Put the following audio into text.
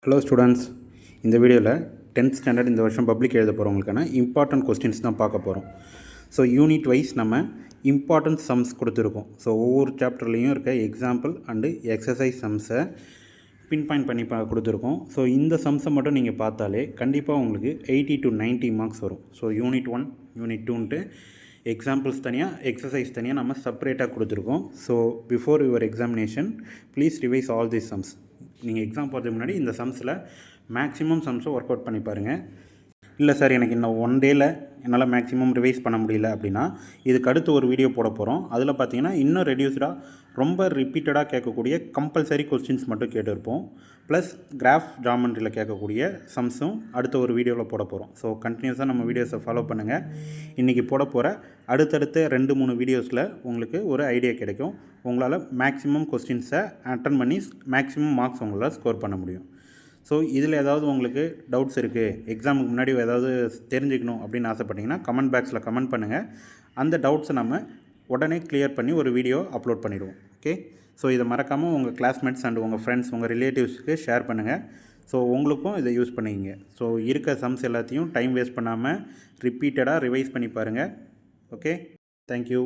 Hello students, இந்த வீடியோவில் 10th standard இந்த வருஷம் பப்ளிக் எழுத போகிறவங்களுக்கான இம்பார்ட்டன்ட் கொஸ்டின்ஸ் தான் பார்க்க போகிறோம். ஸோ யூனிட் வைஸ் நம்ம இம்பார்ட்டன்ட் சம்ஸ் கொடுத்துருக்கோம். ஸோ ஒவ்வொரு சாப்டர்லேயும் இருக்க எக்ஸாம்பிள் அண்டு எக்ஸசைஸ் சம்ஸை பின் பாயிண்ட் பண்ணி கொடுத்துருக்கோம். ஸோ இந்த சம்ஸை மட்டும் நீங்கள் பார்த்தாலே கண்டிப்பாக உங்களுக்கு 80 to 90 மார்க்ஸ் வரும். ஸோ யூனிட் 1 யூனிட் 2ன்ட்டு எக்ஸாம்பிள்ஸ் தனியாக எக்ஸசைஸ் தனியாக நம்ம செப்பரேட்டாக கொடுத்துருக்கோம். So before your examination please revise all these sums. நீங்கள் எக்ஸாம் போகிறதுக்கு முன்னாடி இந்த சம்ஸில் மேக்ஸிமம் சம்ஸை ஒர்க் அவுட் பண்ணி பாருங்கள். இல்லை சார், எனக்கு இன்னும் 1 டேயில் என்னால் மேக்ஸிமம் ரிவைஸ் பண்ண முடியல அப்படின்னா இதுக்கு அடுத்து ஒரு வீடியோ போட போகிறோம். அதில் பார்த்தீங்கன்னா இன்னும் ரெடியூஸ்டாக ரொம்ப ரிப்பீட்டடாக கேட்கக்கூடிய கம்பல்சரி கொஸ்டின்ஸ் மட்டும் கேட்டிருப்போம். ப்ளஸ் கிராஃப் ஜாமெண்ட்ரியில் கேட்கக்கூடிய சம்ஸும் அடுத்த ஒரு வீடியோவில் போட போகிறோம். ஸோ கண்டினியூஸாக நம்ம வீடியோஸை ஃபாலோ பண்ணுங்கள். இன்றைக்கி போட போகிற அடுத்தடுத்த 2-3 வீடியோஸில் உங்களுக்கு ஒரு ஐடியா கிடைக்கும். உங்களால் மேக்ஸிமம் கொஸ்டின்ஸை அட்டன் பண்ணி மேக்ஸிமம் மார்க்ஸ் உங்களால் ஸ்கோர் பண்ண முடியும். ஸோ இதில் ஏதாவது உங்களுக்கு டவுட்ஸ் இருக்குது, எக்ஸாமுக்கு முன்னாடி ஏதாவது தெரிஞ்சுக்கணும் அப்படின்னு ஆசைப்பட்டீங்கன்னா கமெண்ட் பாக்ஸில் கமெண்ட் பண்ணுங்கள். அந்த டவுட்ஸை நம்ம உடனே கிளியர் பண்ணி ஒரு வீடியோ அப்லோட் பண்ணிவிடுவோம். ஓகே, ஸோ இதை மறக்காமல் உங்கள் கிளாஸ்மேட்ஸ் அண்ட் உங்கள் ஃப்ரெண்ட்ஸ், உங்கள் ரிலேட்டிவ்ஸ்க்கு ஷேர் பண்ணுங்கள். ஸோ உங்களுக்கும் இதை யூஸ் பண்ணிக்கிங்க. ஸோ இருக்க சம்ஸ் எல்லாத்தையும் டைம் வேஸ்ட் பண்ணாமல் ரிப்பீட்டடாக ரிவைஸ் பண்ணி பாருங்கள். Okay, thank you.